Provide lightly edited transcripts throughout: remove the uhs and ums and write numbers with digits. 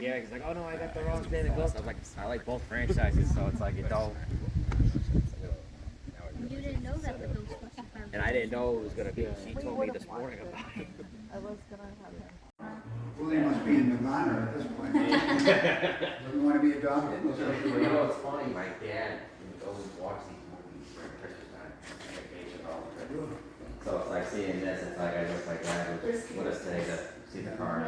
Yeah, he's like, oh no, I got the wrong Standing Ghost. I was like, I like both franchises, so it's like it don't. You didn't know that the Ghostbusters are. And I didn't know it was gonna be. She told me this morning about it. I was gonna have him. Well, they must be in Nirvana at this point. Doesn't want to be adopted. You know, it's funny. My dad would always watch these movies during Christmas time, vacation all the time. So it's like seeing this. It's like I just like dad was with us today to see the car.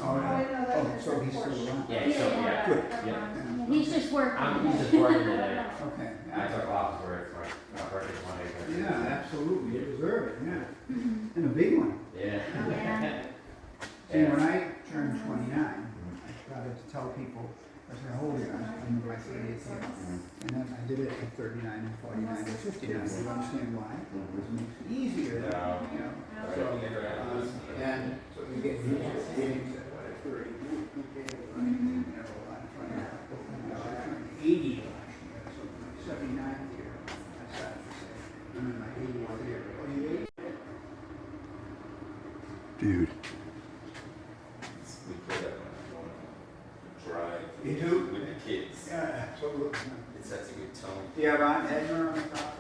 Oh, yeah. Oh, so he's still around? Yeah, so yeah, Good. yeah. He's just working. He's just working today. Okay. I took off for it for my birthday Monday. Yeah, absolutely. You deserve it, yeah. And a big one. Yeah. Yeah. See, when I turned 29, I started to tell people, I said, how old are you? I'm in my 30th year. And then I did it at 39 and 49 and 59. You understand why? Because it makes it easier, you know. So, and so you get used to getting to what, at 30. You know, I'm trying to 80 last year, so my 79th year, I started to say, I'm in my 80th year. What are you 80? Dude. We play that one drive You do? with the kids. Yeah, absolutely. It sets a good tone. Do you have Aunt Edna on the top?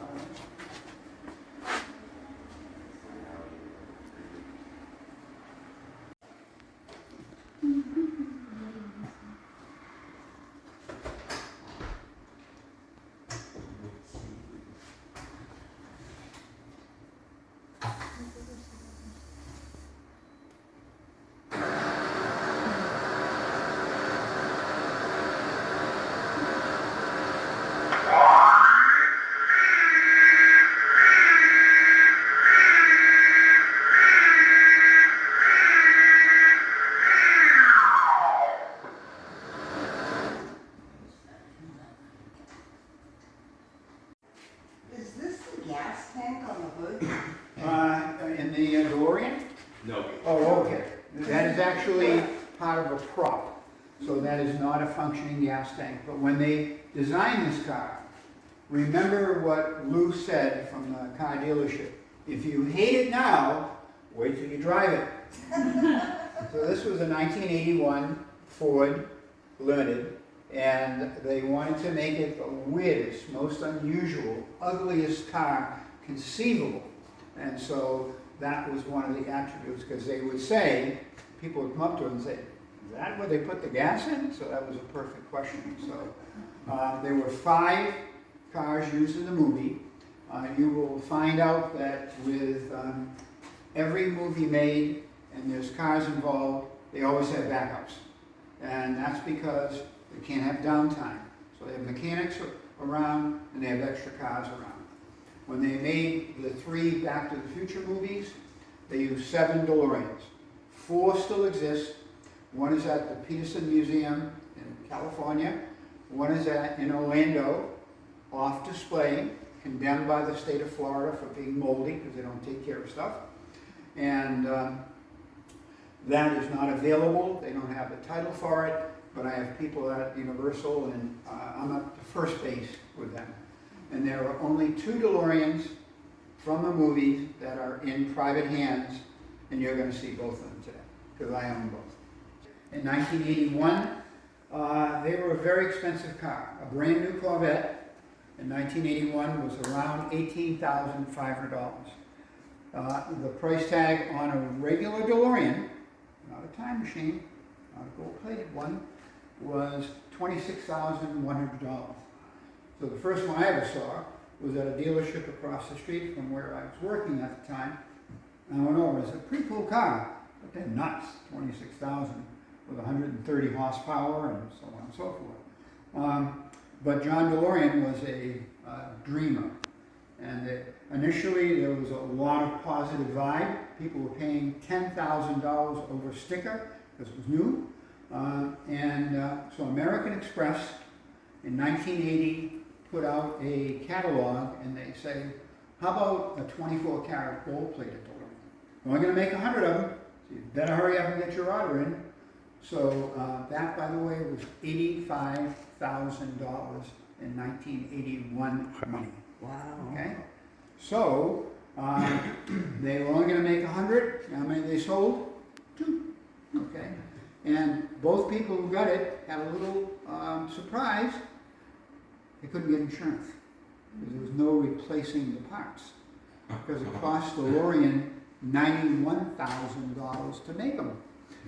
Is this the gas tank on the hood? In the DeLorean? No. Oh, okay. That is actually part of a prop. So that is not a functioning gas tank. But when they designed this car, remember what Lou said from the car dealership. If you hate it now, wait till you drive it. So this was a 1981 Ford Learned, and they wanted to make it the weirdest, most unusual, ugliest car conceivable. And so that was one of the attributes, because they would say, people would come up to it and say, is that where they put the gas in? So that was a perfect question. So there were 5 cars used in the movie. You will find out that with every movie made, and there's cars involved, they always have backups. And that's because they can't have downtime. So they have mechanics around, and they have extra cars around. When they made the 3 Back to the Future movies, they used 7 DeLoreans. 4 still exist. One is at the Peterson Museum in California. One is in Orlando, off display, condemned by the state of Florida for being moldy because they don't take care of stuff. And that is not available. They don't have the title for it, but I have people at Universal, and I'm at the first base with them. And there are only 2 DeLoreans from the movies that are in private hands, and you're going to see both of them today, because I own both. In 1981, they were a very expensive car. A brand new Corvette in 1981 was around $18,500. The price tag on a regular DeLorean, not a time machine, not a gold-plated one, was $26,100. So the first one I ever saw was at a dealership across the street from where I was working at the time. I went over, it's a pretty cool car, but they're nuts, $26,000 with 130 horsepower and so on and so forth. But John DeLorean was a dreamer. And initially there was a lot of positive vibe. People were paying $10,000 over a sticker because it was new. So American Express in 1980 put out a catalog, and they say, how about a 24 karat gold plated DeLorean? We're only going to make 100 of them, so you better hurry up and get your order in. So that, by the way, was $85,000 in 1981 money. Wow. Okay? So they were only going to make 100. How many they sold? 2. Okay? And both people who got it had a little surprise. They couldn't get insurance because there was no replacing the parts because it cost DeLorean $91,000 to make them.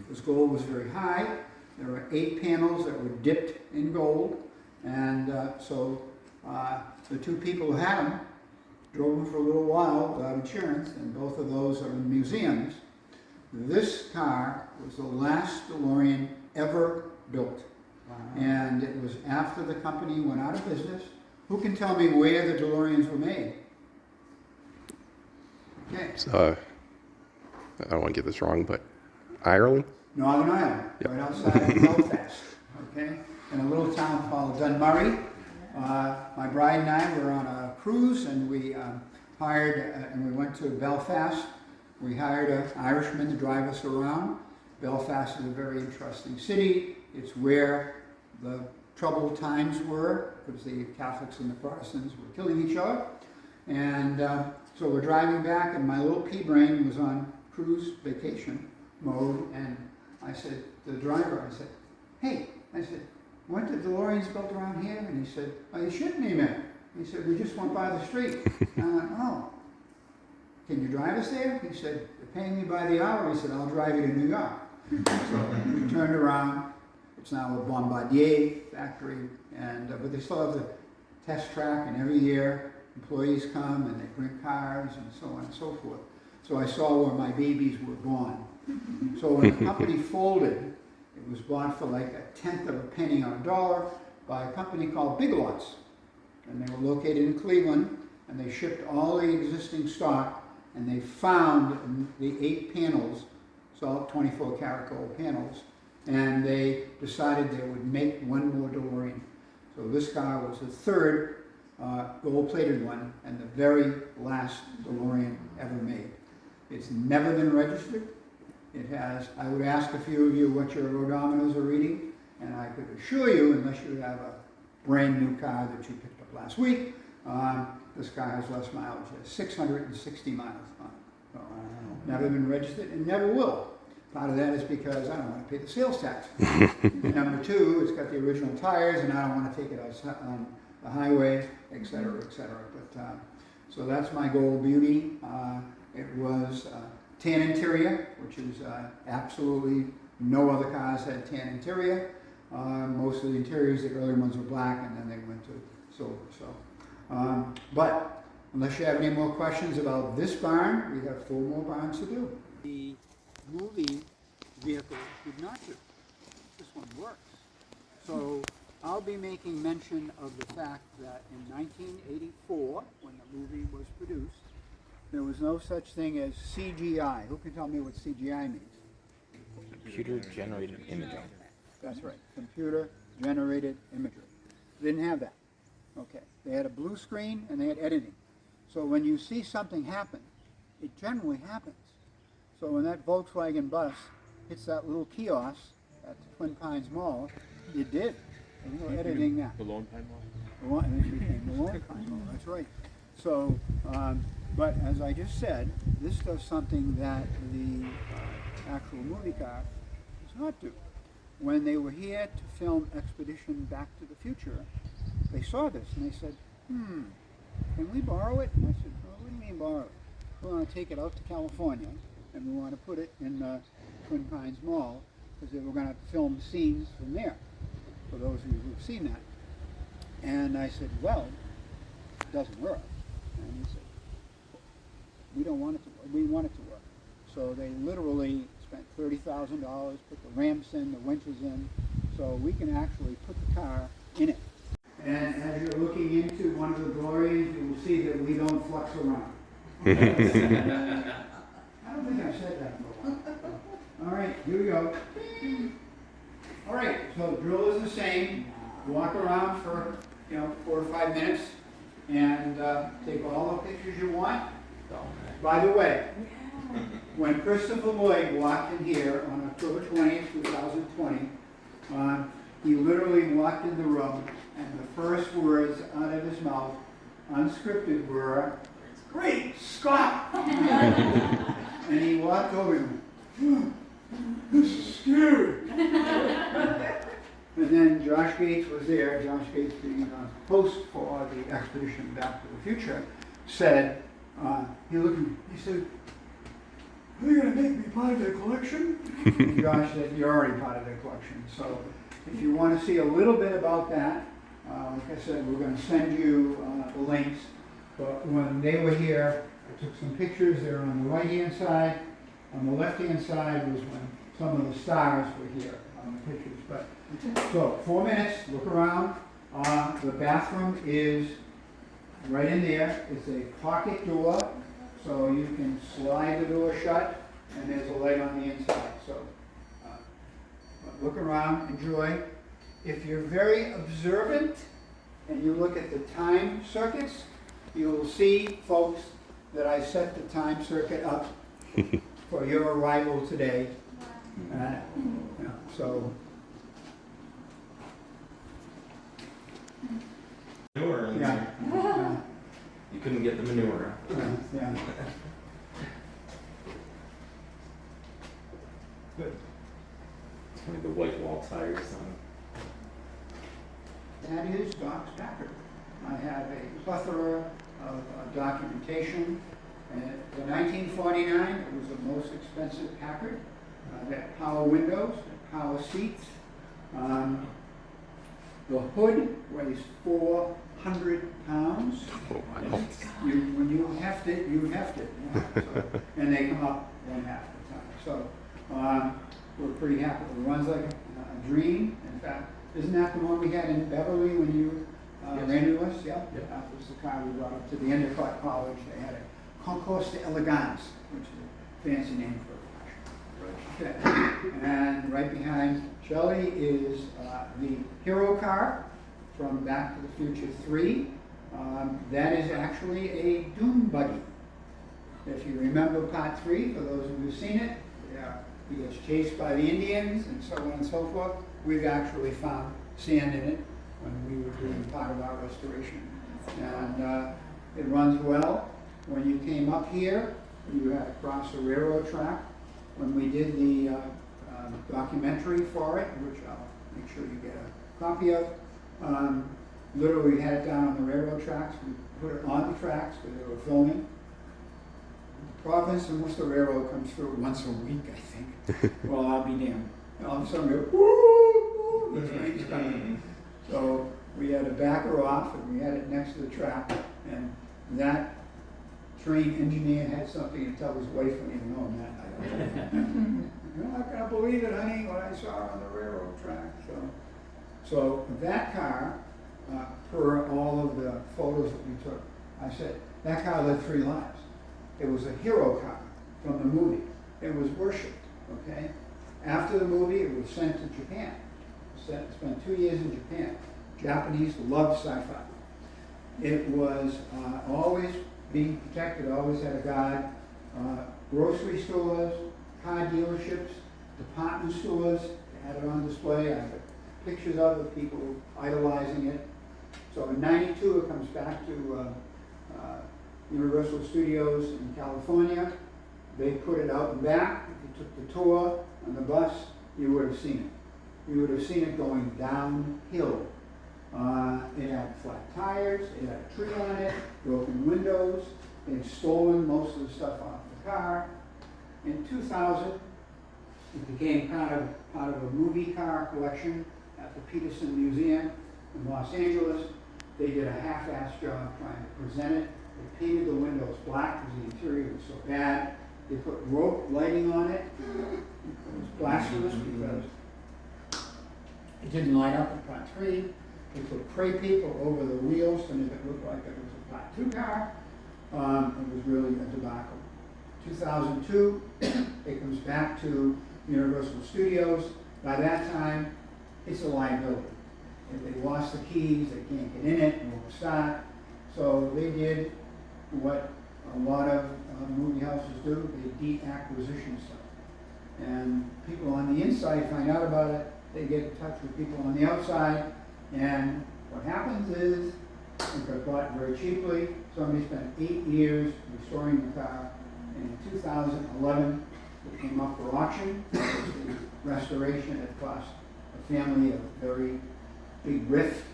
This gold was very high. There were 8 panels that were dipped in gold, and so the two people who had them drove them for a little while without insurance, and both of those are in museums. This car was the last DeLorean ever built, and it was after the company went out of business. Who can tell me where the DeLoreans were made? Okay. So, I don't want to get this wrong, but Ireland? Northern Ireland, Yep. right outside of Belfast, okay? In a little town called Dunmurry. My bride and I were on a cruise, and we and we went to Belfast. We hired an Irishman to drive us around. Belfast is a very interesting city. It's where the troubled times were, because the Catholics and the Protestants were killing each other. And so we're driving back, and my little pea brain was on cruise vacation mode, and I said to the driver, I said, hey, I said, weren't the DeLoreans built around here? And he said, oh, you shouldn't be, man. He said, we just went by the street. And I went, oh, can you drive us there? He said, they're paying me by the hour. He said, I'll drive you to New York. So we turned around. It's now a Bombardier factory, and but they still have the test track, and every year employees come and they bring cars and so on and so forth. So I saw where my babies were born. So when the company folded, it was bought for like 1/10 of a penny on a dollar by a company called Big Lots. And they were located in Cleveland, and they shipped all the existing stock, and they found the 8 panels, so 24 karat gold panels, and they decided they would make one more DeLorean. So this car was the third gold-plated one, and the very last DeLorean ever made. It's never been registered. It has, I would ask a few of you what your odometers are reading, and I could assure you, unless you have a brand new car that you picked up last week, this car has less mileage. It has 660 miles on it. So, never been registered and never will. Part of that is because I don't want to pay the sales tax. And number 2, it's got the original tires, and I don't want to take it on the highway, et cetera, et cetera. But, so that's my Gold Beauty. It was tan interior, which is absolutely no other cars had tan interior. Most of the interiors, the early ones were black, and then they went to silver. So, but unless you have any more questions about this barn, we have 4 more barns to do. The movie vehicle did not do. This one works. So I'll be making mention of the fact that in 1984, when the movie was produced, there was no such thing as CGI. Who can tell me what CGI means? Computer-generated imaging. That's right, computer-generated imagery. Didn't have that. Okay, they had a blue screen and they had editing. So when you see something happen, it generally happens. So when that Volkswagen bus hits that little kiosk at the Twin Pines Mall, it did. There was no editing that. The Lone Pine Mall? And it became the Lone Pine Mall, that's right. So, but as I just said, this does something that the actual movie car does not do. When they were here to film Expedition Back to the Future, they saw this and they said, can we borrow it? And I said, well, what do you mean borrow it? We want to take it out to California and we want to put it in Twin Pines Mall because they were going to film scenes from there, for those of you who have seen that. And I said, well, it doesn't work. And he said, we don't want it to work. We want it to work. So they literally spent $30,000, put the ramps in, the winches in, so we can actually put the car in it. And as you're looking into one of the DeLoreans, you will see that we don't flux around. I don't think I've said that for a while. All right, here we go. All right, so the drill is the same. Walk around for 4 to 5 minutes and take all the pictures you want. By the way, when Christopher Lloyd walked in here on October 20th, 2020, he literally walked in the room and the first words out of his mouth, unscripted, were, "Great Scott!" And he walked over and went, this is scary. And then Josh Gates was there, Josh Gates being a host for the expedition Back to the Future, said, he looked at me, he said, are they gonna make me part of their collection? And Josh said, you're already part of their collection. So if you want to see a little bit about that, like I said, we're gonna send you the links. But when they were here, I took some pictures. They're on the right-hand side. On the left-hand side was when some of the stars were here on the pictures. But so 4 minutes, look around. The bathroom is right in there. It's a pocket door, so you can slide the door shut, and there's a light on the inside. So look around, enjoy. If you're very observant and you look at the time circuits, you will see, folks, that I set the time circuit up for your arrival today. So Manure in yeah, there. You couldn't get the manure. yeah. Good. It's funny, the white wall tires on. That is Doc's Packard. I have a plethora of documentation. In 1949, it was the most expensive Packard. They had power windows, power seats. The hood weighs 400 pounds. Oh, wow. When you heft it, you heft it. Yeah. So, and they come up one half the time. So we're pretty happy. It runs like a dream. In fact, isn't that the one we had in Beverly when you ran into us? Yeah. Yep. That was the car we brought up to the Endicott College. They had a Concours d'Elegance, which is a fancy name for a car. Okay. And right behind Shelley is the Hero car from Back to the Future 3. That is actually a dune buggy. If you remember Part 3, for those of you who've seen it, he gets chased by the Indians and so on and so forth. We've actually found sand in it when we were doing part of our restoration. And it runs well. When you came up here, you had to cross a railroad track. When we did the documentary for it, which I'll make sure you get a copy of, literally we had it down on the railroad tracks. We put it on the tracks where they were filming. The province and Worcester Railroad comes through once a week, I think. Well, I'll be damned. All of a sudden, we go, woo, the train's coming. So we had to back her off, and we had it next to the track, and that train engineer had something to tell his wife when he went home that night. You're not going to believe it, honey, what I saw on the railroad track. So that car, per all of the photos that we took, I said, that car lived 3 lives. It was a hero car from the movie. It was worshipped, okay? After the movie, it was sent to Japan. Spent 2 years in Japan. Japanese loved sci-fi. It was always being protected, always had a guard. Grocery stores, car dealerships, department stores, they had it on display. I have pictures of the people idolizing it. So in '92, it comes back to Universal Studios in California. They put it out and back. If you took the tour on the bus, you would have seen it. You would have seen it going downhill. It had flat tires, it had a tree on it, broken windows. They had stolen most of the stuff off the car. In 2000, it became part of a movie car collection at the Peterson Museum in Los Angeles. They did a half-assed job trying to present it. They painted the windows black because the interior was so bad. They put rope lighting on it. It was blasphemous because it didn't light up in Part 3. They put crepe paper over the wheels to make it look like it was a Part 2 car. It was really a debacle. 2002, it comes back to Universal Studios. By that time, it's a liability. If they lost the keys, they can't get in it and won't start. So they did what a lot of movie houses do. They de-acquisition stuff. And people on the inside find out about it. They get in touch with people on the outside. And what happens is, it got bought very cheaply. Somebody spent 8 years restoring the car. And in 2011, It came up for auction. It was the restoration. It cost a family a very big rift.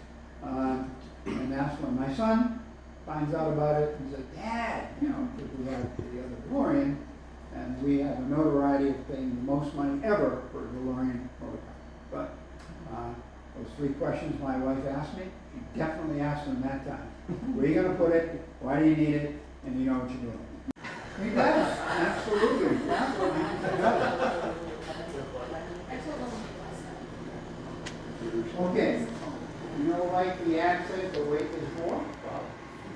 And that's when my son finds out about it and says, Dad, because we have the other DeLorean, and we have a notoriety of paying the most money ever for a DeLorean motor car. But those 3 questions my wife asked me, she definitely asked them that time. Where are you going to put it? Why do you need it? And you know what you're doing. He does, absolutely. Absolutely. He does. Okay. You know, like the ad said, the wait is more.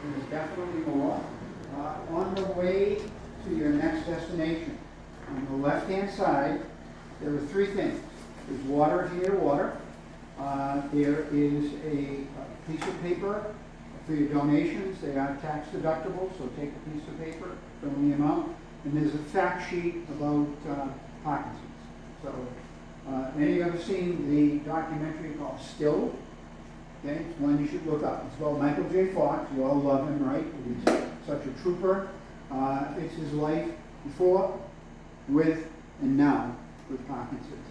There's definitely more. On the way to your next destination, on the left-hand side, there are 3 things. There's water if you need water. There is a piece of paper for your donations. They are tax deductible, so take a piece of paper, fill in the amount. And there's a fact sheet about Parkinson's. So, any of you ever seen the documentary called Still? Okay, it's one you should look up. It's about Michael J. Fox. You all love him, right? He's such a trooper. It's his life before, with, and now with Parkinson's.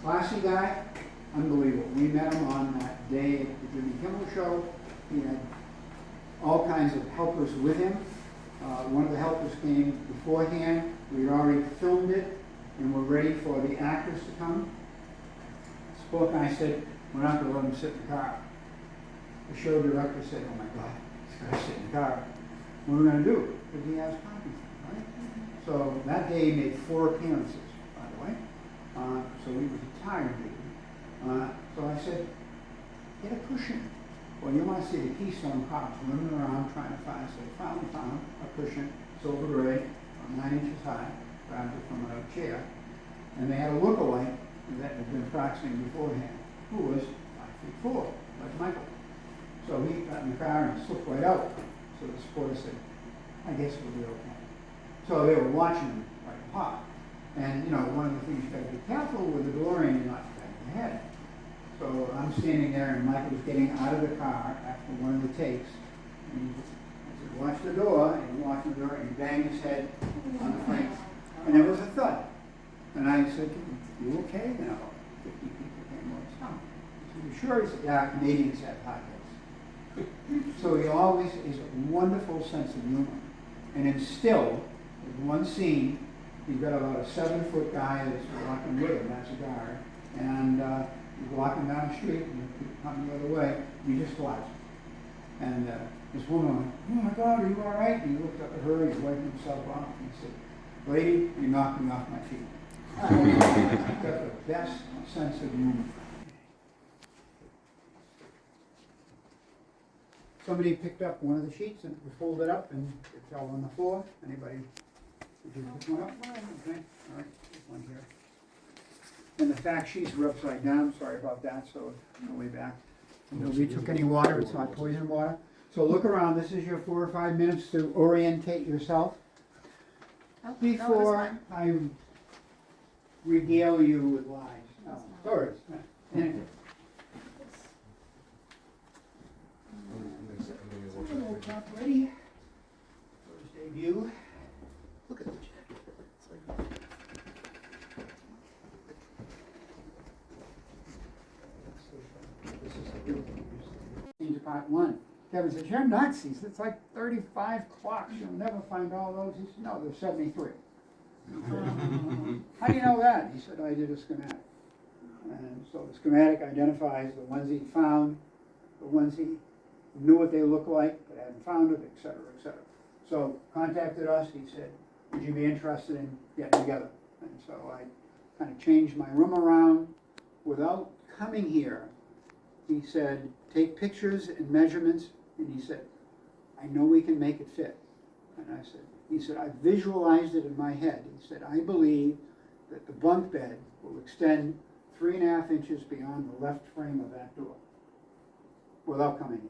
Classy guy, unbelievable. We met him on that day at the Jimmy Kimmel Show. He had all kinds of helpers with him. One of the helpers came beforehand. We had already filmed it, and we're ready for the actors to come. Spoke and I said, we're not going to let him sit in the car. The show director said, oh my God, he's got to sit in the car. What are we going to do? Because he has Parkinson's, right? So that day he made 4 appearances, by the way. So he was a tired dude. So I said, get a cushion. Well, you want to see the Keystone Cops running around trying to find, so they finally found a cushion, silver gray, 9 inches high, grabbed it from a chair. And they had a lookalike that had been practicing beforehand, who was 5'4", like Michael. So he got in the car and slipped right out. So the supporter said, I guess we'll be okay. So they were watching him like a hawk. And, one of the things you got to be careful with the DeLorean, you're not banging your head. So I'm standing there and Michael was getting out of the car after one of the takes. And I said, watch the door. And he watched the door and he banged his head on the frame. And there was a thud. And I said, you okay? 50 people came over. He said, you sure? He said, yeah, Canadians have hot heads. So he always is a wonderful sense of humor. And in Still, there's one scene, he's got about a 7-foot guy that's walking with him, that's a guard, and he's walking down the street and people coming the other way, and he just watches. And this woman went, oh my God, are you all right? And he looked up at her, he wiped himself off, and he said, lady, you knocked me off my feet. He's got the best sense of humor. Somebody picked up one of the sheets and it was folded up and it fell on the floor. Anybody? Did you pick one up? Okay, all right, there's one here. And the fact sheets were upside down, sorry about that, so on the way back. Nobody took any water, it's not poison water. So look around, this is your 4 or 5 minutes to orientate yourself. Before I regale you with lies. Stories. Anyway. Little top ready. First debut. Look at the jacket. This is a good change of part 1. Kevin says, you're Nazis. It's like 35 clocks. You'll never find all those. He said, no, there's 73. How do you know that? He said, I did a schematic. And so the schematic identifies the ones he found, the ones he knew what they looked like, but hadn't found it, et cetera, et cetera. So contacted us, he said, would you be interested in getting together? And so I kind of changed my room around. Without coming here, he said, take pictures and measurements, and he said, I know we can make it fit. And I said, he said, I visualized it in my head. He said, I believe that the bunk bed will extend 3.5 inches beyond the left frame of that door without coming in.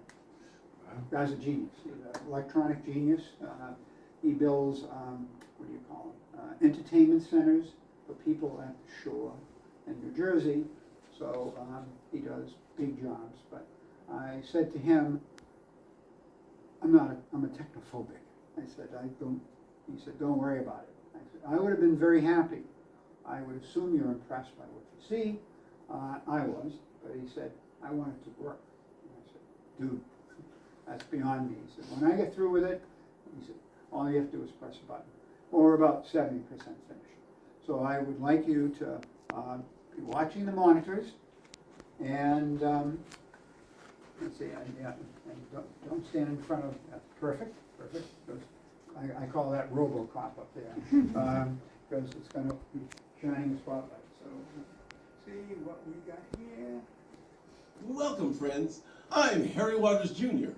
Guy's a genius. He's an electronic genius. He builds, what do you call them, entertainment centers for people at the shore in New Jersey. So he does big jobs. But I said to him, I'm a technophobic. I said, he said, don't worry about it. I said, I would have been very happy I would assume you're impressed by what you see. I was, but he said, I want it to work. And I said, dude, that's beyond me. He said, when I get through with it, he said, all you have to do is press a button. Well, we're about 70% finished. So I would like you to be watching the monitors and let's see, and don't stand in front of, perfect. I call that RoboCop up there, because it's going to be shining a spotlight. So, see what we got here. Welcome, friends. I'm Harry Waters Jr.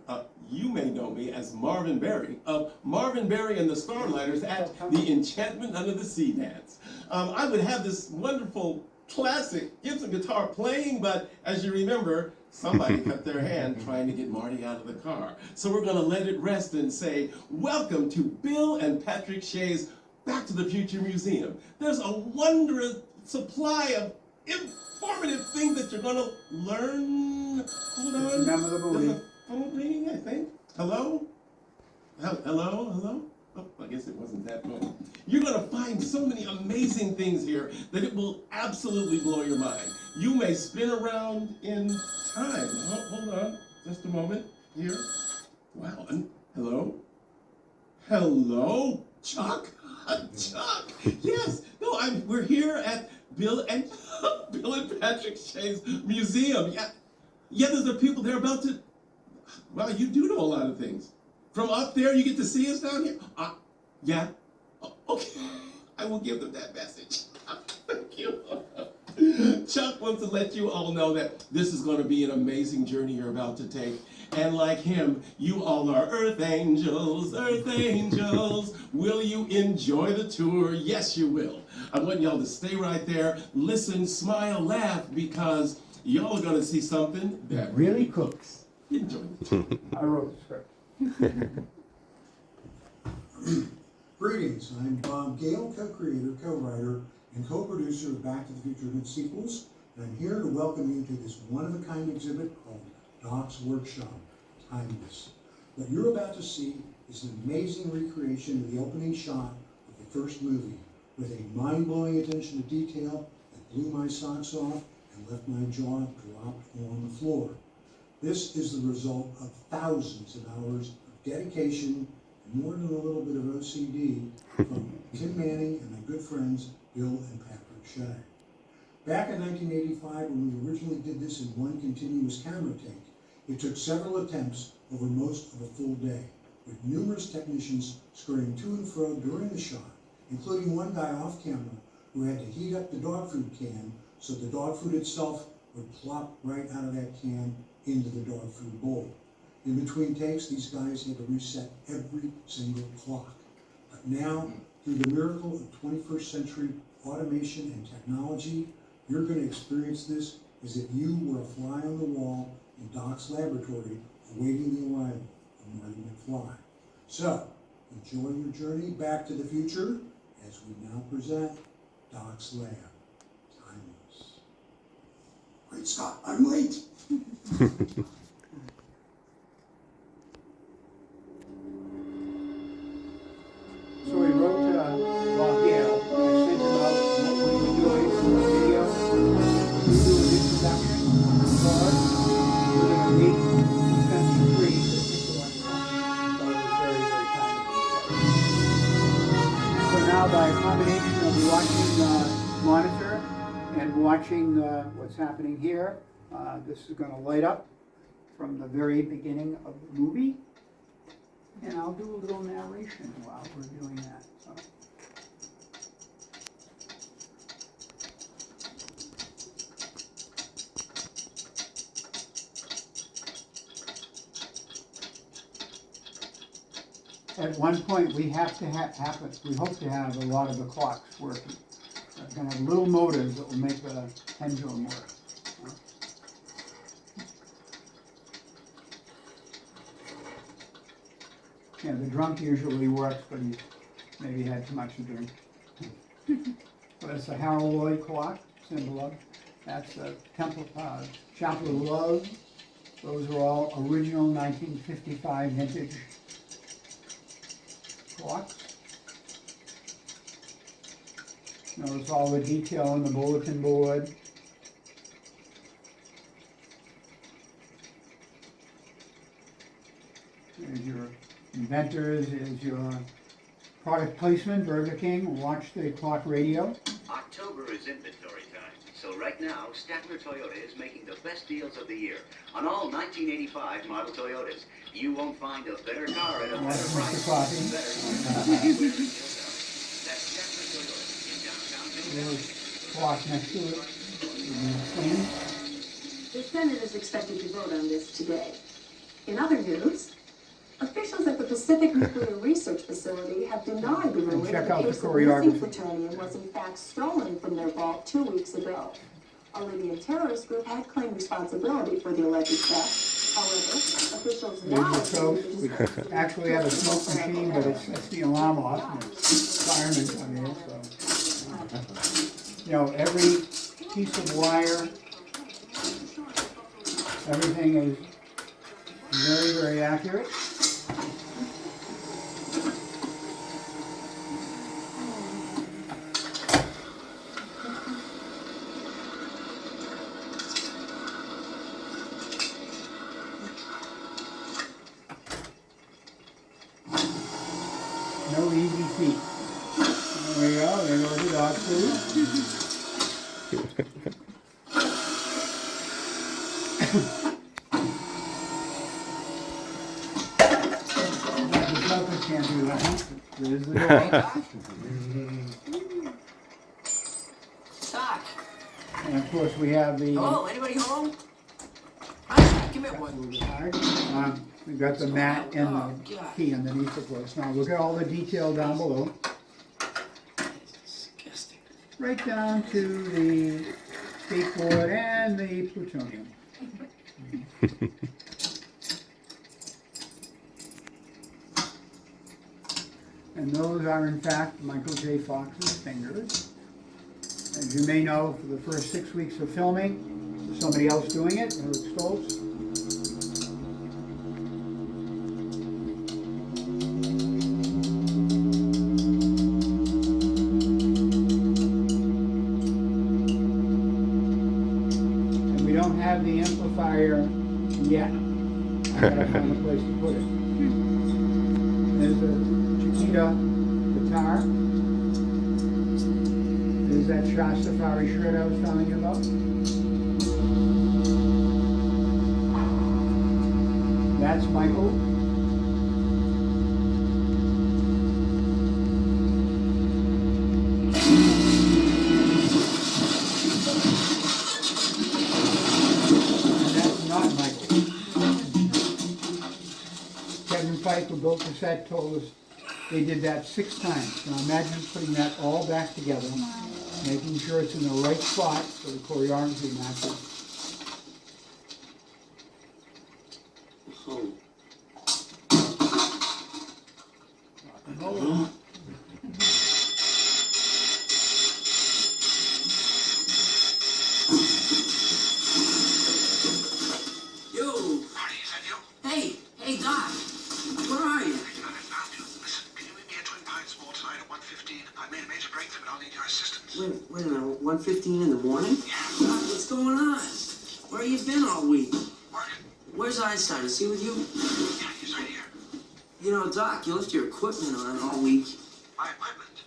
You may know me as Marvin Berry of Marvin Berry and the Starlighters at the Enchantment Under the Sea dance. I would have this wonderful classic Gibson guitar playing, but as you remember, somebody cut their hand trying to get Marty out of the car. So we're going to let it rest and say, welcome to Bill and Patrick Shea's Back to the Future Museum. There's a wondrous supply of informative things that you're going to learn. Hold on. Remember the movie. There's a phone ringing, I think. Hello? Hello? Oh, I guess it wasn't that phone. You're going to find so many amazing things here that it will absolutely blow your mind. You may spin around in time. Oh, hold on. Just a moment. Here. Wow. Hello? Hello? Chuck? Chuck? Yes. No, we're here at Bill and Patrick Shea's museum. Yeah, there's people there about to. Well, you do know a lot of things. From up there, you get to see us down here. Yeah. Okay. I will give them that message. Thank you. Chuck wants to let you all know that this is going to be an amazing journey you're about to take. And like him, you all are Earth Angels, Earth Angels. Will you enjoy the tour? Yes, you will. I want y'all to stay right there, listen, smile, laugh, because y'all are going to see something that Really cooks. Enjoy the tour. I wrote the script. Greetings, I'm Bob Gale, co-creator, co-writer, and co-producer of Back to the Future and its sequels, and I'm here to welcome you to this one-of-a-kind exhibit called Doc's Workshop, Timeless. What you're about to see is an amazing recreation of the opening shot of the first movie, with a mind-blowing attention to detail that blew my socks off and left my jaw dropped on the floor. This is the result of thousands of hours of dedication, more than a little bit of OCD from Tim Manning and my good friends Bill and Patrick Shea. Back in 1985, when we originally did this in one continuous camera take, it took several attempts over most of a full day, with numerous technicians scurrying to and fro during the shot, including one guy off camera who had to heat up the dog food can so the dog food itself would plop right out of that can into the dog food bowl. In between takes, these guys had to reset every single clock. But now, through the miracle of 21st century automation and technology, you're going to experience this as if you were a fly on the wall in Doc's laboratory awaiting the arrival of Marty McFly. So, enjoy your journey back to the future as we now present Doc's Lab, Timeless. Great Scott, I'm late! So we wrote Bob Gale. I sent him out what we were doing for the video. We do an introduction for us. We're going to meet Defense 3 So it was very, very kind of you. So now by a combination of watching monitor and watching what's happening here, this is going to light up from the very beginning of the movie. And I'll do a little narration while we're doing that. So. At one point, we have to we hope to have a lot of the clocks working. We're going to have little motors that will make the pendulum work. Yeah, the drunk usually works, but he maybe had too much to drink. So that's a Harold Lloyd clock, symbol of. That's a Chapel of Love. Those are all original 1955 vintage clocks. Notice all the detail on the bulletin board. There's your inventors, is your product placement, Burger King, Watch the Clock Radio. October is inventory time, so right now, Statler Toyota is making the best deals of the year on all 1985 model Toyotas. You won't find a better car at a better That's price. Mr. Coffee. That's Statler Toyota in downtown. There's clock next to it. Clean. The Senate is expected to vote on this today. In other news, officials at the Pacific Nuclear Research Facility have denied the rumor Check that out a the case of choreography. missing plutonium was in fact stolen from their vault 2 weeks ago. A Libyan terrorist group had claimed responsibility for the alleged theft. However, officials now There's the toast. assume We it is actually have a smoke machine, but it sets the alarm off. And firemen come in, so. You know, every piece of wire, everything is very, very accurate. No easy feat. There we go, there goes the dog food. The helper can't do that. There's the dog. Doc, And of course, we have the. hello, anybody home? Hi, come here, boy. We've got the mat and the key underneath the place. Now look at all the detail down below. Disgusting. Right down to the skateboard and the plutonium. And those are in fact Michael J. Fox's fingers. As you may know, for the first 6 weeks of filming, there's somebody else doing it, Eric Stoltz. And we don't have the amplifier yet. I gotta find a place to put it. There's a Chiquita guitar. There's that Shastafari shirt I was telling you about. That's Michael. And that's not Michael. Kevin Pike, who built the set, told us they did that 6 times. Now imagine putting that all back together, making sure it's in the right spot so the choreography matches. Oh. Rock and roll. Yo. Marty, is that you? Hey, Doc. Where are you? I found you. Listen, can you meet me at Twin Pines Mall tonight at 1:15? I made a major breakthrough, but I'll need your assistance. Wait a minute, 1:15 in the morning? Yeah. Doc, what's going on? Where you been all week? Working. Where's Einstein? Is he with you? Yeah, he's right here. You know, Doc, you left your equipment on all week. My equipment.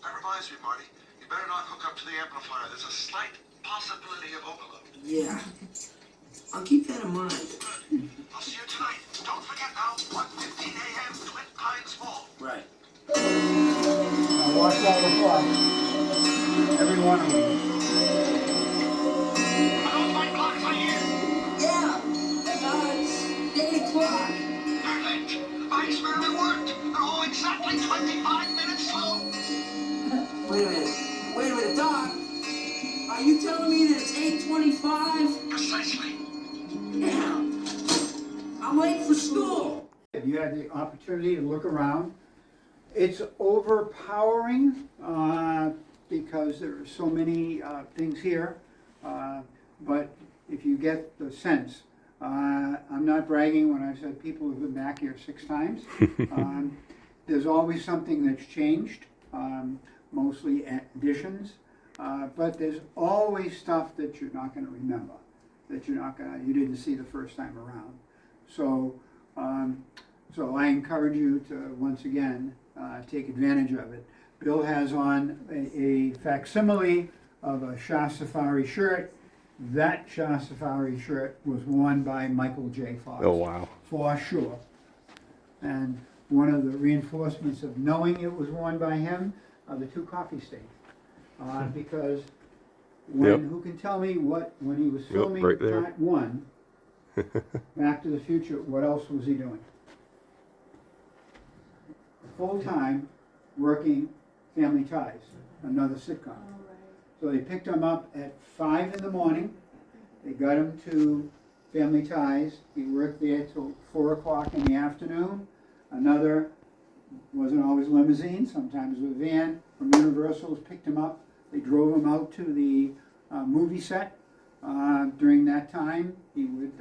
That reminds me, Marty. You better not hook up to the amplifier. There's a slight possibility of overload. Yeah. I'll keep that in mind. Good. I'll see you tonight. Don't forget now, 1:15 a.m. Twin Pines Mall. Right. Now watch all the clocks. Every one of them. Are those my clocks I hear? Yeah. It's 8 o'clock. Perfect. My experiment worked. They're all exactly 25 minutes slow. Wait a minute, Doc. Are you telling me that it's 8:25? Precisely. Yeah. I'm late for school. If you had the opportunity to look around, it's overpowering because there are so many things here. But if you get the sense, I'm not bragging when I said people have been back here 6 times. There's always something that's changed. mostly additions, but there's always stuff that you're not gonna remember, that you didn't see the first time around. So, so I encourage you to, once again, take advantage of it. Bill has on a facsimile of a Shea Safari shirt. That Shea Safari shirt was worn by Michael J. Fox. Oh, wow. For sure. And one of the reinforcements of knowing it was worn by him are the 2 coffee stains. Because who can tell me when he was filming right there. Part 1, Back to the Future, what else was he doing? Full time working Family Ties, another sitcom. So they picked him up at 5 in the morning. They got him to Family Ties. He worked there till 4 o'clock in the afternoon. Another, wasn't always limousine, sometimes a van from Universal picked him up. They drove him out to the movie set. During that time, he would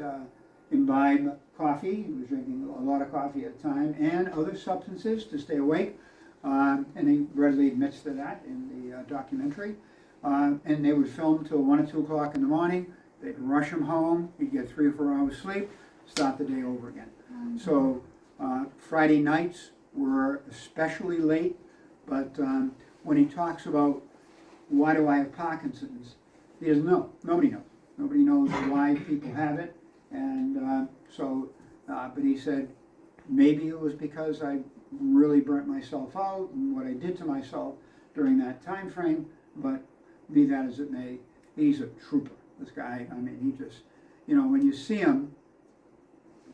imbibe coffee. He was drinking a lot of coffee at the time, and other substances to stay awake. And he readily admits to that in the documentary. And they would film till 1 or 2 o'clock in the morning. They'd rush him home. He'd get 3 or 4 hours sleep, start the day over again. So Friday nights were especially late, but when he talks about why do I have Parkinson's, he doesn't know. Nobody knows. Nobody knows why people have it. And but he said, maybe it was because I really burnt myself out and what I did to myself during that time frame, but be that as it may, he's a trooper, this guy. I mean, he just, when you see him,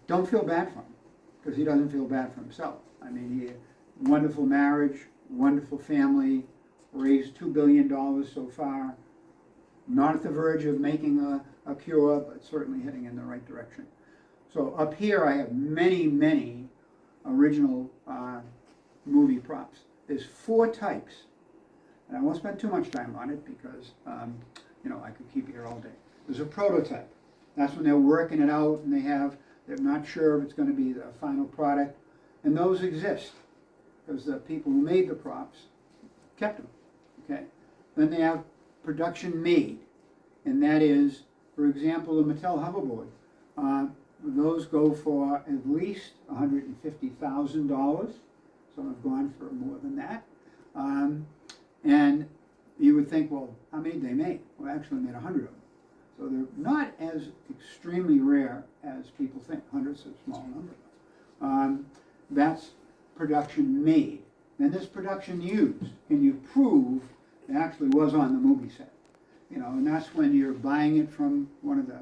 don't feel bad for him, because he doesn't feel bad for himself. I mean, wonderful marriage, wonderful family, raised $2 billion so far, not at the verge of making a cure, but certainly heading in the right direction. So up here I have many, many original movie props. There's 4 types, and I won't spend too much time on it because I could keep you here all day. There's a prototype. That's when they're working it out and they're not sure if it's going to be the final product, and those exist because the people who made the props kept them. Okay. Then they have production made, and that is, for example, the Mattel hoverboard. Those go for at least $150,000. Some have gone for more than that. And you would think, well, how many did they make? Well, actually made 100 of them. So they're not as extremely rare as people think. 100's a small number. That's production made. Then this production used. Can you prove it actually was on the movie set? And that's when you're buying it from one of the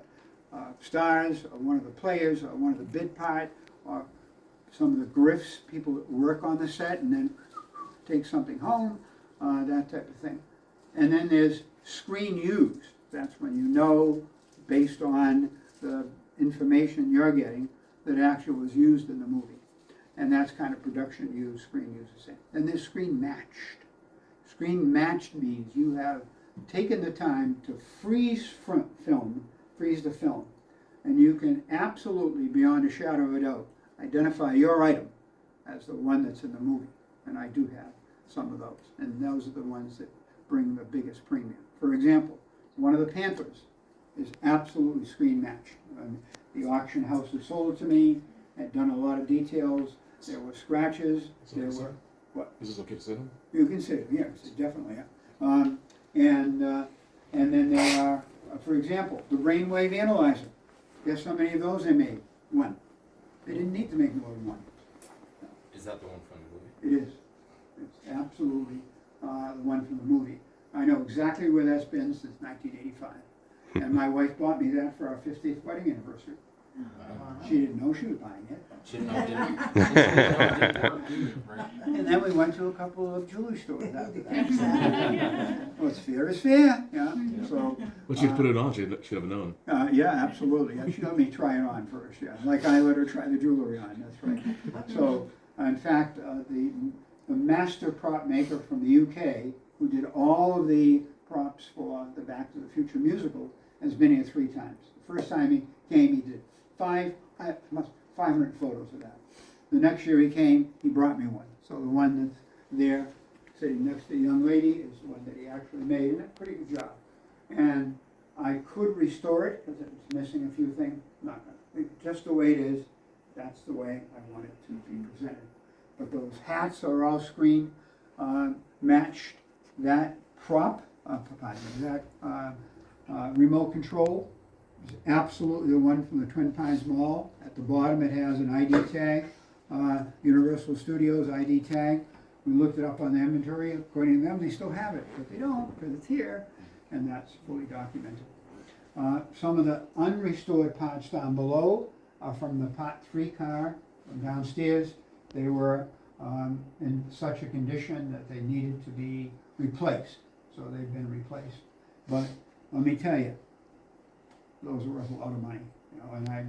stars, or one of the players, or one of the bid part, or some of the griffs, people that work on the set and then take something home, that type of thing. And then there's screen used. That's when based on the information you're getting, that actually was used in the movie. And that's kind of production used, screen used the same. And there's screen matched. Screen matched means you have taken the time to freeze the film, and you can absolutely, beyond a shadow of a doubt, identify your item as the one that's in the movie. And I do have some of those, and those are the ones that bring the biggest premium. For example, one of the Panthers is absolutely screen matched. The auction house that sold it to me had done a lot of details. There were scratches. What? Is this okay to sit on? You can sit, yes, definitely. And then there are, for example, the Rainwave Analyzer. Guess how many of those they made? 1. They didn't need to make more than 1. Is that the one from the movie? It is. It's absolutely the one from the movie. I know exactly where that's been since 1985. And my wife bought me that for our 50th wedding anniversary. She didn't know she was buying it. She didn't know it didn't work. And then we went to a couple of jewelry stores after that. What's fair is fair, yeah. So. Well, she'd put it on. She'd have known. Yeah, absolutely. She let me try it on first. Yeah, like I let her try the jewelry on. That's right. So, in fact, the master prop maker from the UK, who did all of the props for the Back to the Future musical, has been here 3 times. The first time he came, he did 500 photos of that. The next year he came, he brought me one. So the one that's there sitting next to the young lady is the one that he actually made, and a pretty good job. And I could restore it, because it's missing a few things, not gonna, just the way it is, that's the way I want it to be presented. But those hats are all screen matched. That prop, remote control is absolutely the one from the Twin Pines Mall. At the bottom it has an ID tag, Universal Studios ID tag. We looked it up on the inventory. According to them, they still have it, but they don't, because it's here, and that's fully documented. Some of the unrestored parts down below are from the Part 3 car from downstairs. They were in such a condition that they needed to be replaced, so they've been replaced. But let me tell you, those are worth a lot of money, you know, and I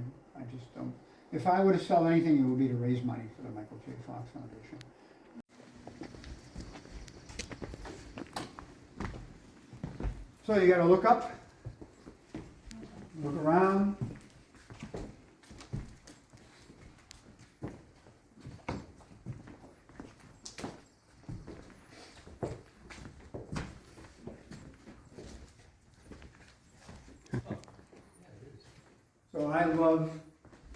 just don't. If I were to sell anything, it would be to raise money for the Michael J. Fox Foundation. So you gotta look up, look around. So I love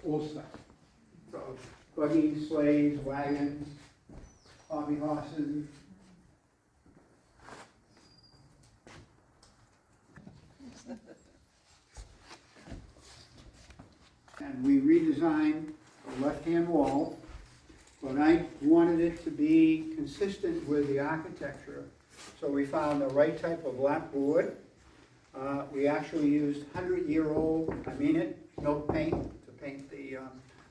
old stuff. So buggies, sleighs, wagons, hobby horses. And we redesigned the left-hand wall, but I wanted it to be consistent with the architecture. So we found the right type of lap board. We actually used 100-year-old, I mean it, milk paint to paint the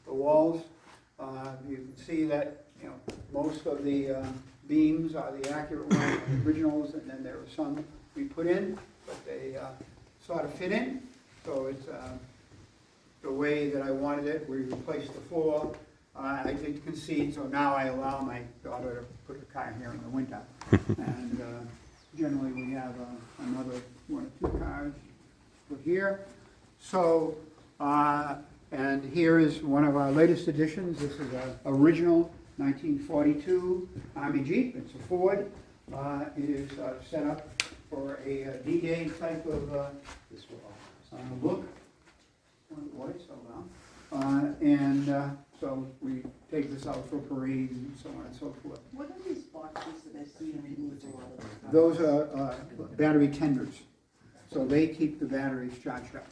walls. You can see that, you know, most of the beams are the accurate ones, the originals, and then there are some we put in, but they sort of fit in. So it's the way that I wanted it. We replaced the floor. I did concede, so now I allow my daughter to put the car here in the winter. And generally we have another one or two cars put here. So, and here is one of our latest additions. This is an original 1942 Army Jeep. It's a Ford. It is set up for a D-Day type of look. So we take this out for parades and so on and so forth. What are these boxes that I see underneath a lot of the cars? Those are battery tenders. So they keep the batteries charged up.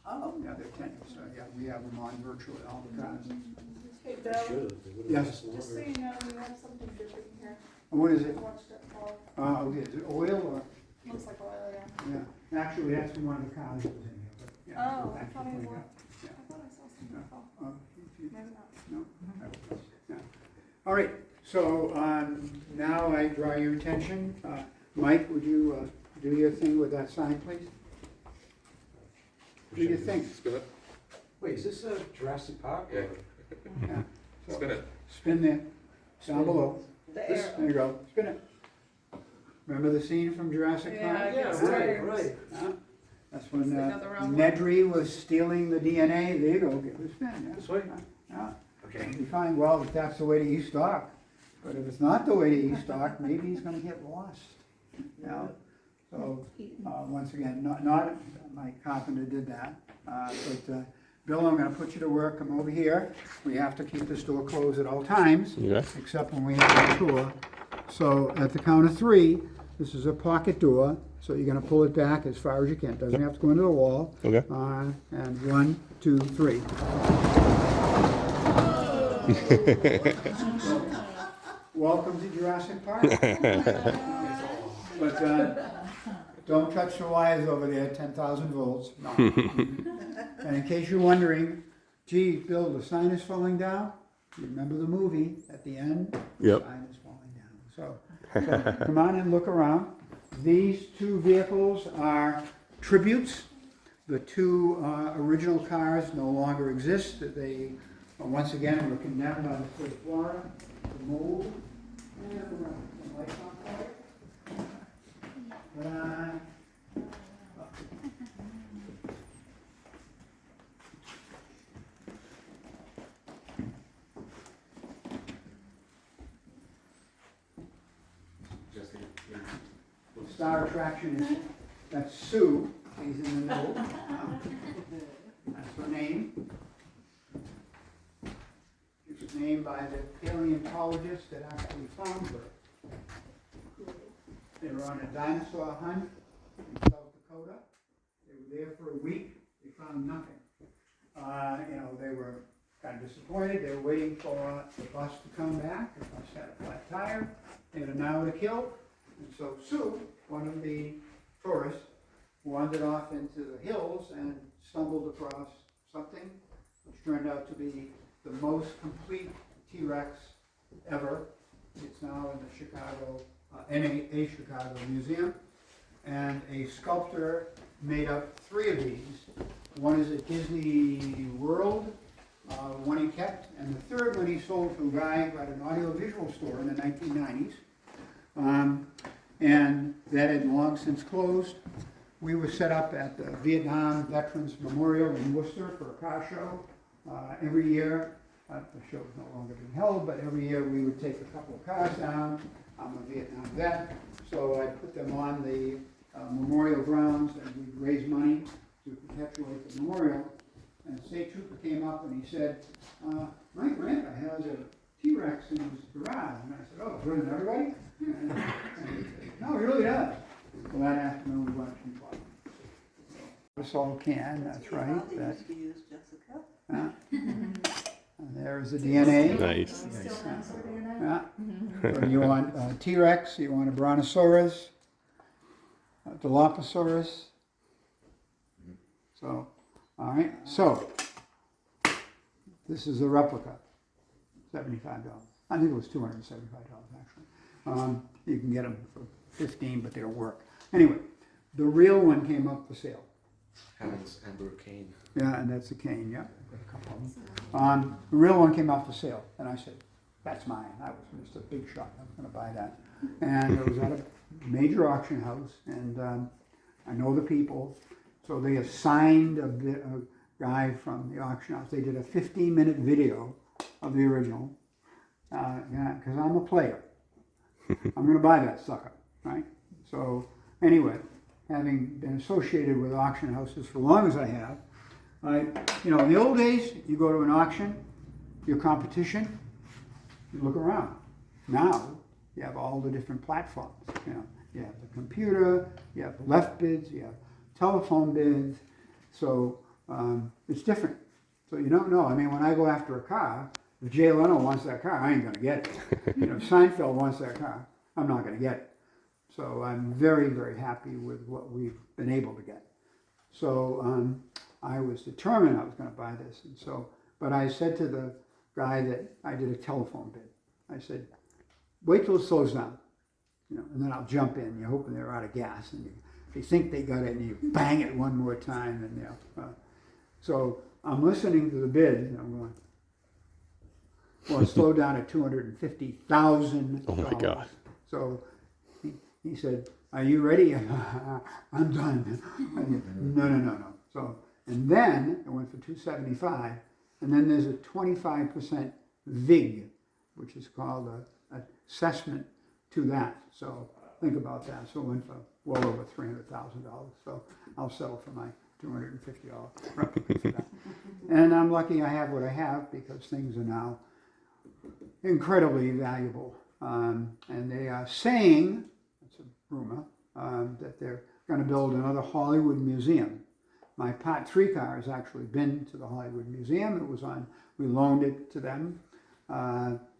Oh. Yeah, they're tenders. So yeah, we have them on virtually all the cars. Hey, Bill, Yes. just so you know, we have something different here. What is it? I watched it fall. Okay, is it oil or? Looks like oil, yeah. Yeah, actually, that's from one of the cars that was in here. But, yeah, Oh, we'll I thought actually I put it was. up. Yeah. I thought I saw something fall. Maybe Maybe not. No? Yeah. All right, so now I draw your attention. Mike, would you do your thing with that sign, please? Do your thing. Spin it. Wait, is this Jurassic Park? Yeah. Yeah. So Spin it. Spin there, down below. The There you go, spin it. Remember the scene from Jurassic Park? Yeah, Yeah, It's right, turns. right. Yeah. That's when They got the wrong one. Nedry was stealing the DNA. There you go, give it a spin. Yeah. This way? Yeah. Okay. You find, well, if that's the way to East Dock, but if it's not the way to East Dock, maybe he's gonna get lost. You know? So, once again, not my carpenter did that, but Bill, I'm gonna put you to work, come over here. We have to keep this door closed at all times, Yeah. except when we have a tour. So at the count of 3, this is a pocket door, so you're gonna pull it back as far as you can. Doesn't have to go into the wall. Okay. And 1, 2, 3. Welcome to Jurassic Park. But don't touch the wires over there, 10,000 volts. No. And in case you're wondering, gee, Bill, the sign is falling down. You remember the movie at the end? Yep. The sign is falling down. So come on and look around. These 2 vehicles are tributes. The 2 original cars no longer exist. They, once again, were condemned by the state of Florida to move. And the lights on for it. star attraction is, that's Sue, she's in the middle. That's her name. She was named by the paleontologist that actually found her. They were on a dinosaur hunt in South Dakota. They were there for a week. They found nothing. They were kind of disappointed. They were waiting for the bus to come back. The bus had a flat tire. They had an hour to kill. And so Sue, one of the tourists, wandered off into the hills and stumbled across something which turned out to be the most complete T-Rex ever. It's now in the Chicago, a Chicago museum. And a sculptor made up 3 of these. One is at Disney World, one he kept, and the third one he sold to a guy at an audiovisual store in the 1990s. And that had long since closed. We were set up at the Vietnam Veterans Memorial in Worcester for a car show every year. The show was no longer being held, but every year we would take a couple of cars down. I'm a Vietnam vet, so I put them on the memorial grounds, and we'd raise money to perpetuate the memorial. And a state trooper came up and he said, my grandpa has a T-Rex in his garage. And I said, oh, doesn't everybody? And he said, no, he really does. Well, that afternoon we went and bought it. Salt can, that's right. That, there's the DNA. Nice. Yeah. So you want T-Rex, you want a Brontosaurus, Dilophosaurus. So, all right. So, this is a replica, $75. I think it was $275 actually. You can get them for $15, but they'll work. Anyway, the real one came up for sale. Hammond's Amber Cane. Yeah, and that's a cane, yeah. A couple of them. The real one came off for sale, and I said, that's mine. I was just a big shot. I was going to buy that. And it was at a major auction house, and I know the people. So they assigned a guy from the auction house. They did a 15-minute video of the original, because I'm a player. I'm going to buy that sucker, right? So anyway, having been associated with auction houses for as long as I have, in the old days, you go to an auction, your competition, you look around. Now, you have all the different platforms. You have the computer, you have left bids, you have telephone bids. So it's different. So you don't know. I mean, when I go after a car, if Jay Leno wants that car, I ain't going to get it. If Seinfeld wants that car, I'm not going to get it. So I'm very, very happy with what we've been able to get. So I was determined I was going to buy this. And so, but I said to the guy that I did a telephone bid, I said, wait till it slows down, and then I'll jump in. You're hoping they're out of gas, and you think they got it, and you bang it one more time, and so I'm listening to the bid, and I'm going, well, it slowed down at $250,000. Oh my God. So he said, are you ready? I'm done. No. So, and then it went for $275, and then there's a 25% VIG, which is called an assessment to that. So think about that. So it went for well over $300,000. So I'll settle for my $250 replica for that. And I'm lucky I have what I have, because things are now incredibly valuable. And they are saying, it's a rumor, that they're going to build another Hollywood museum. My Part 3 car has actually been to the Hollywood Museum. We loaned it to them.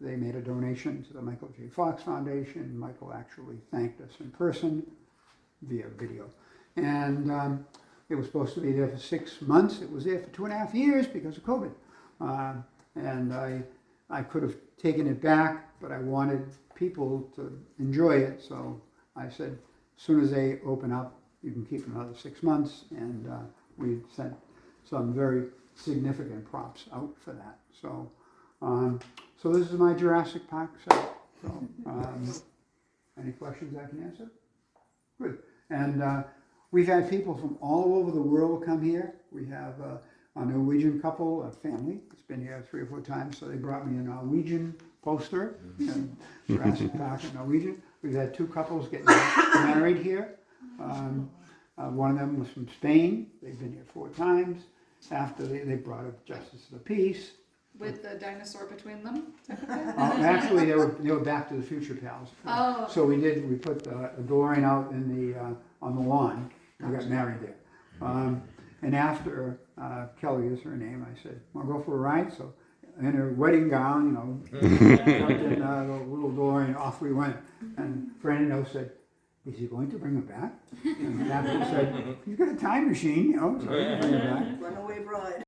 They made a donation to the Michael J. Fox Foundation. Michael actually thanked us in person via video. And it was supposed to be there for 6 months. It was there for 2.5 years because of COVID. And I could have taken it back, but I wanted people to enjoy it. So I said, as soon as they open up, you can keep another 6 months. And we sent some very significant props out for that. So so this is my Jurassic Park set. So, any questions I can answer? Good. And we've had people from all over the world come here. We have a Norwegian couple, a family. It's been here 3 or 4 times, so they brought me a Norwegian poster, Jurassic Park in Norwegian. we've had two couples get married here. One of them was from Spain. They've been here 4 times. After they brought a justice of the peace. With the dinosaur between them, type of thing? Actually, they were Back to the Future pals. Oh. So we put the DeLorean out in on the lawn. We got married there. And after Kelly is her name, I said, "Want to go for a ride?" So in her wedding gown, you know, jumped in the little DeLorean, off we went. And Brandon said, "Is he going to bring her back?" And Natalie said, "He's got a time machine, you know, so he'll bring her back." Runaway bride.